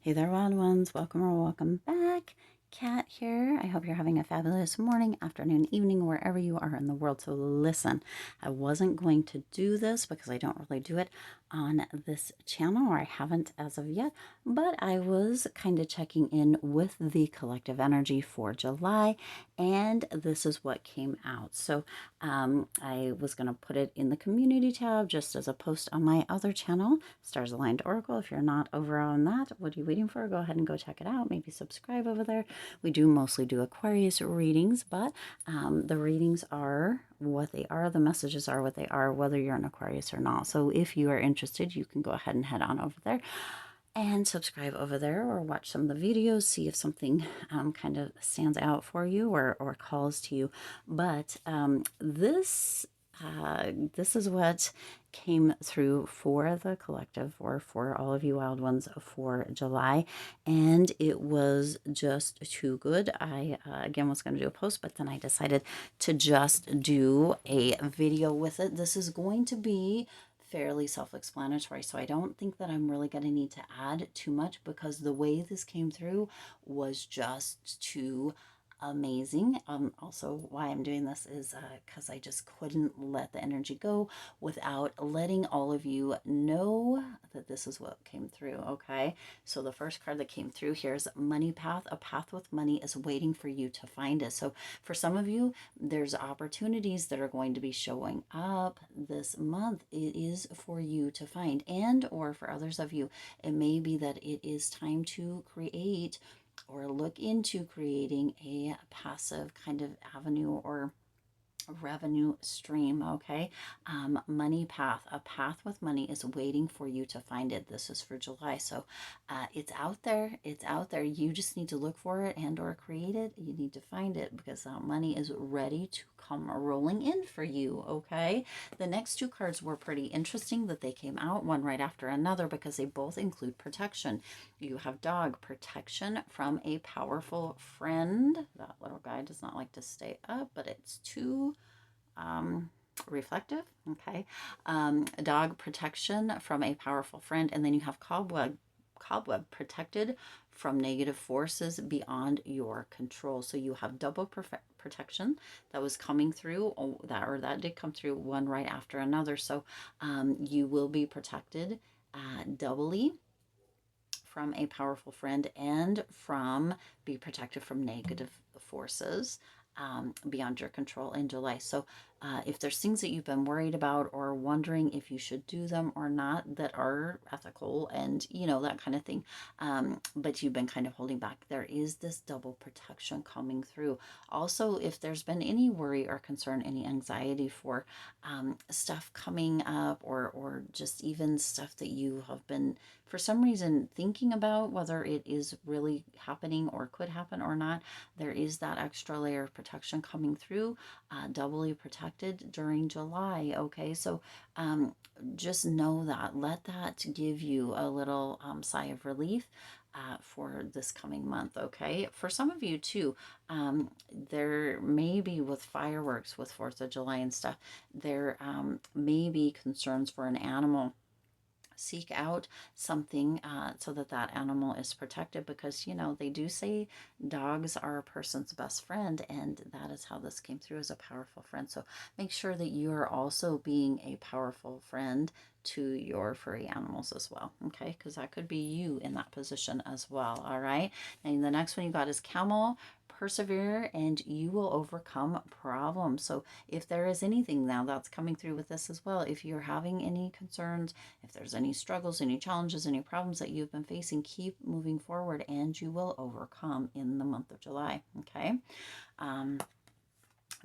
Hey there, wild ones. Welcome or welcome back. Kat here. I hope you're having a fabulous morning, afternoon, evening, wherever you are in the world. So, listen, I wasn't going to do this because I don't really do it on this channel, or I haven't as of yet, but I was kind of checking in with the collective energy for July, and this is what came out. So, I was going to put it in the community tab just as a post on my other channel, Stars Aligned Oracle. If you're not over on that, what are you waiting for? Go ahead and go check it out. Maybe subscribe over there. We do mostly do Aquarius readings, but the readings are what they are. The messages are what they are, whether you're an Aquarius or not. So if you are interested, you can go ahead and head on over there and subscribe over there, or watch some of the videos, see if something kind of stands out for you, or calls to you. But this is what came through for the collective, or for all of you wild ones, for July, and it was just too good. I again was going to do a post, but then I decided to just do a video with it. This is going to be fairly self-explanatory, so I don't think that I'm really going to need to add too much, because the way this came through was just too amazing. Also, why I'm doing this is because I just couldn't let the energy go without letting all of you know that this is what came through. Okay, so the first card that came through here is Money Path. A path with money is waiting for you to find it. So for some of you, there's opportunities that are going to be showing up this month. It is for you to find, and or for others of you, it may be that it is time to create or look into creating a passive kind of avenue or revenue stream. Okay, money path. A path with money is waiting for you to find it. This is for July, so it's out there. It's out there. You just need to look for it and or create it. You need to find it, because money is ready to come rolling in for you. Okay, the next two cards were pretty interesting that they came out one right after another, because they both include protection. You have dog, protection from a powerful friend. That little guy does not like to stay up, but it's too reflective. Okay, dog, protection from a powerful friend, and then you have cobweb, protected from negative forces beyond your control. So you have double protection that was coming through, that did come through one right after another. So you will be protected doubly from a powerful friend, and be protected from negative forces beyond your control in July. So if there's things that you've been worried about or wondering if you should do them or not, that are ethical and that kind of thing, but you've been kind of holding back, there is this double protection coming through. Also, if there's been any worry or concern, any anxiety for stuff coming up, or just even stuff that you have been for some reason thinking about, whether it is really happening or could happen or not, there is that extra layer of protection coming through, doubly protected during July. Okay, so just know that. Let that give you a little sigh of relief for this coming month. Okay, for some of you too, there may be, with fireworks, with 4th of July and stuff, there may be concerns for an animal. Seek out something so that that animal is protected, because they do say dogs are a person's best friend, and that is how this came through, as a powerful friend. So make sure that you are also being a powerful friend to your furry animals as well. Okay, because that could be you in that position as well. All right, and the next one you got is Camel. Persevere and you will overcome problems. So if there is anything now that's coming through with this as well, if you're having any concerns, if there's any struggles, any challenges, any problems that you've been facing, keep moving forward and you will overcome in the month of July. Okay.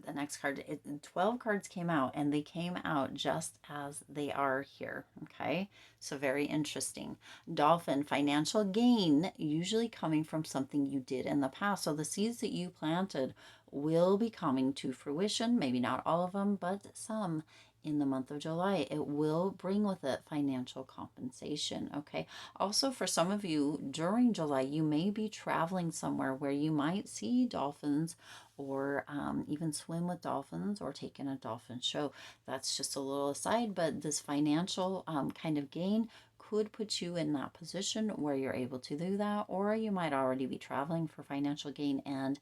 The next card, 12 cards came out, and they came out just as they are here. Okay, so very interesting. Dolphin, financial gain, usually coming from something you did in the past. So the seeds that you planted will be coming to fruition. Maybe not all of them, but some in the month of July. It will bring with it financial compensation. Okay, also for some of you during July, you may be traveling somewhere where you might see dolphins, or even swim with dolphins, or take in a dolphin show. That's just a little aside, but this financial kind of gain could put you in that position where you're able to do that, or you might already be traveling for financial gain and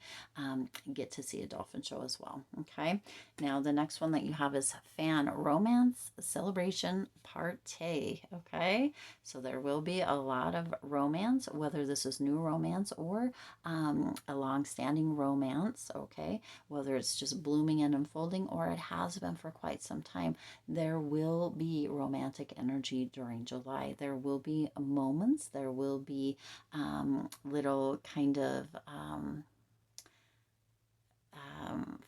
get to see a dolphin show as well. Okay, now the next one that you have is fan romance celebration party. Okay, so there will be a lot of romance, whether this is new romance or a long-standing romance. Okay, whether it's just blooming and unfolding or it has been for quite some time, there will be romantic energy during July. There will be moments, there will be little kind of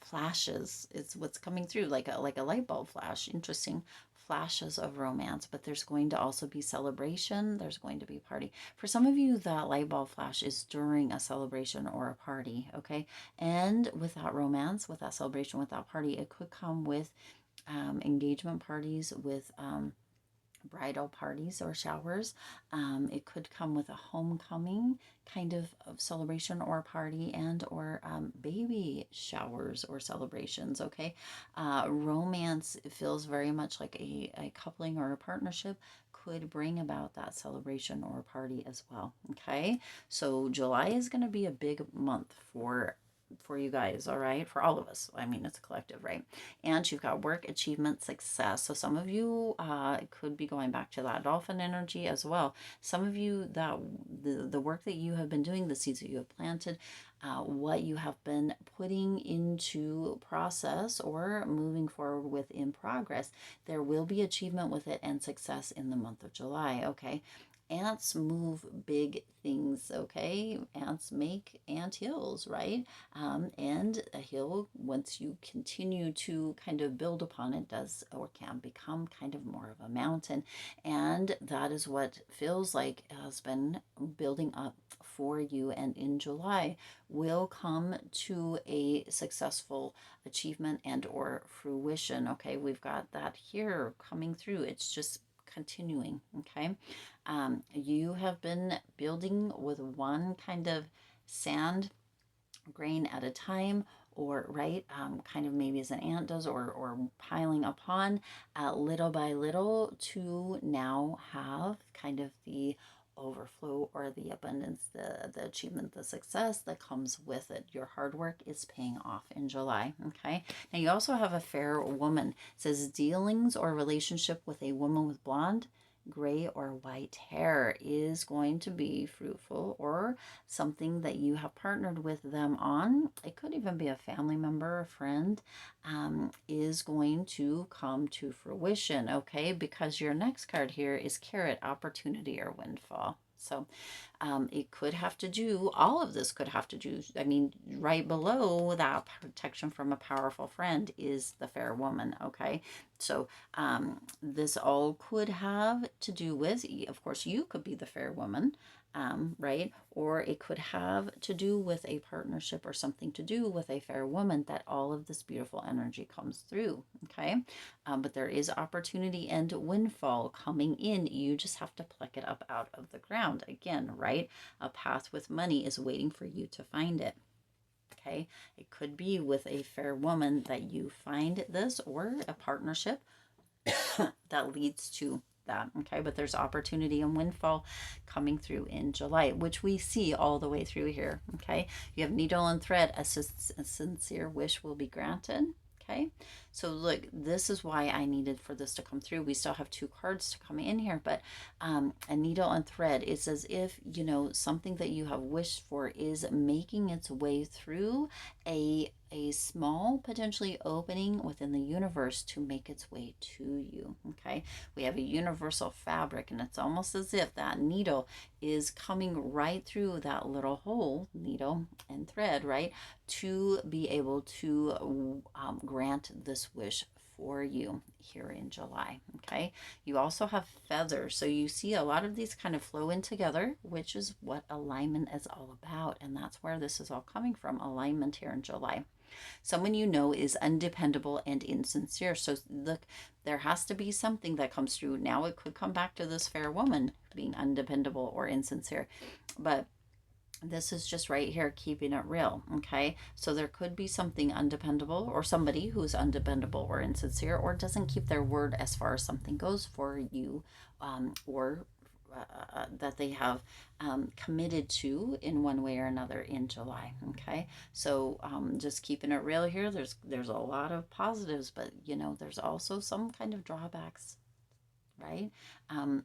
flashes. It's what's coming through, like a light bulb flash. Interesting flashes of romance, but there's going to also be celebration. There's going to be party. For some of you, that light bulb flash is during a celebration or a party. Okay, and with that romance, with that celebration, with that party, it could come with engagement parties, with bridal parties or showers. It could come with a homecoming kind of celebration or party, and or baby showers or celebrations. Okay, romance feels very much like a coupling or a partnership could bring about that celebration or party as well. Okay, so July is going to be a big month for you guys, all right? For all of us. I mean, it's a collective, right? And you've got work, achievement, success. So some of you could be going back to that dolphin energy as well. Some of you, that the work that you have been doing, the seeds that you have planted, what you have been putting into process or moving forward with in progress, there will be achievement with it and success in the month of July, okay? Ants move big things, okay? Ants make ant hills, right? And a hill, once you continue to kind of build upon it, does or can become kind of more of a mountain. And that is what feels like has been building up for you. And in July will come to a successful achievement and or fruition. Okay, we've got that here coming through. It's just continuing. Okay, you have been building with one kind of sand grain at a time, or right, kind of maybe as an ant does, or piling upon little by little to now have kind of the overflow or the abundance, the achievement, the success that comes with it. Your hard work is paying off in July. Okay, now you also have a fair woman. It says dealings or relationship with a woman with blonde, gray, or white hair is going to be fruitful, or something that you have partnered with them on. It could even be a family member, a friend, is going to come to fruition, okay? Because your next card here is carrot, opportunity, or windfall. So it could have to do, all of this could have to do, I mean, right below that protection from a powerful friend is the fair woman, okay? So this all could have to do with, of course, you could be the fair woman, right? Or it could have to do with a partnership or something to do with a fair woman, that all of this beautiful energy comes through, okay? But there is opportunity and windfall coming in. You just have to pluck it up out of the ground. Again, right? A path with money is waiting for you to find it. Okay, it could be with a fair woman that you find this, or a partnership that leads to that. Okay, but there's opportunity and windfall coming through in July, which we see all the way through here. Okay, you have needle and thread, a sincere wish will be granted. Okay, so look, this is why I needed for this to come through. We still have two cards to come in here, but a needle and thread, it's as if, you know, something that you have wished for is making its way through a small potentially opening within the universe to make its way to you. Okay, we have a universal fabric, and it's almost as if that needle is coming right through that little hole, needle and thread, right, to be able to grant this wish for you here in July. Okay, you also have feathers, so you see a lot of these kind of flow in together, which is what alignment is all about, and that's where this is all coming from, alignment here in July. Someone you know is undependable and insincere. So look, there has to be something that comes through. Now it could come back to this fair woman being undependable or insincere, but this is just right here keeping it real. Okay, so there could be something undependable, or somebody who's undependable or insincere, or doesn't keep their word as far as something goes for you, or that they have committed to in one way or another in July. Okay, so just keeping it real here. There's a lot of positives, but you know there's also some kind of drawbacks, right?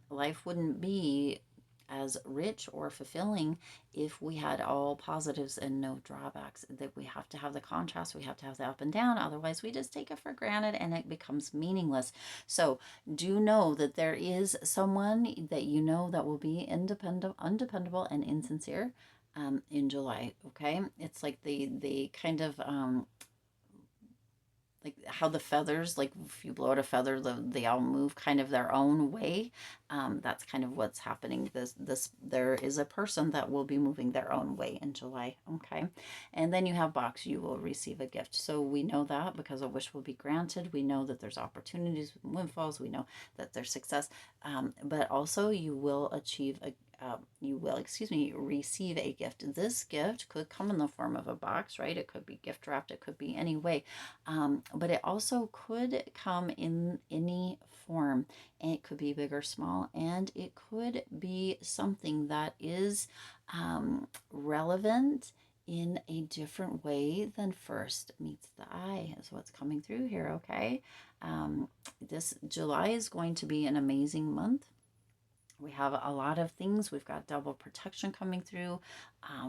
Life wouldn't be as rich or fulfilling if we had all positives and no drawbacks. That we have to have the contrast, we have to have the up and down, otherwise we just take it for granted and it becomes meaningless. So do know that there is someone that you know that will be independent, undependable, and insincere in July. Okay, it's like the kind of like how the feathers, like if you blow out a feather, they all move kind of their own way. That's kind of what's happening. This there is a person that will be moving their own way in July. Okay, and then you have box. You will receive a gift. So we know that because a wish will be granted. We know that there's opportunities, windfalls. We know that there's success, but also you will achieve a you will, excuse me, receive a gift. This gift could come in the form of a box, right? It could be gift wrapped, it could be any way, but it also could come in any form. And it could be big or small, and it could be something that is relevant in a different way than first meets the eye, is what's coming through here, okay? This July is going to be an amazing month. We have a lot of things. We've got double protection coming through.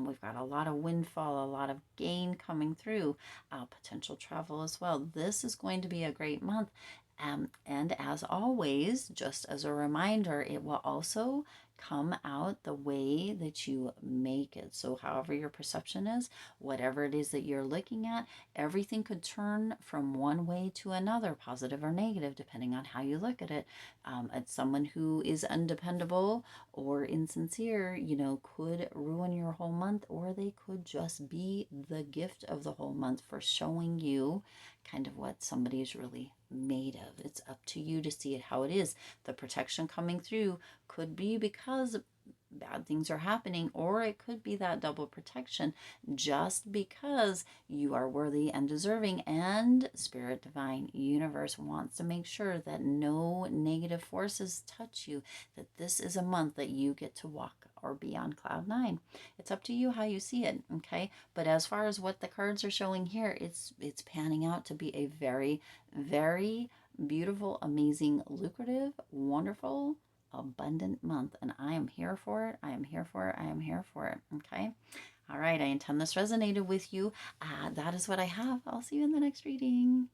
We've got a lot of windfall, a lot of gain coming through, potential travel as well. This is going to be a great month. And as always, just as a reminder, it will also come out the way that you make it. So, however your perception is, whatever it is that you're looking at, everything could turn from one way to another, positive or negative, depending on how you look at it. At someone who is undependable or insincere, you know, could ruin your whole month, or they could just be the gift of the whole month for showing you kind of what somebody is really made of. It's up to you to see it how it is. The protection coming through could be because bad things are happening, or it could be that double protection just because you are worthy and deserving, and Spirit Divine Universe wants to make sure that no negative forces touch you, that this is a month that you get to walk or be on cloud nine. It's up to you how you see it, okay? But as far as what the cards are showing here, it's panning out to be a very, very beautiful, amazing, lucrative, wonderful, abundant month, and I am here for it. I am here for it. I am here for it. Okay. All right. I intend this resonated with you. That is what I have. I'll see you in the next reading.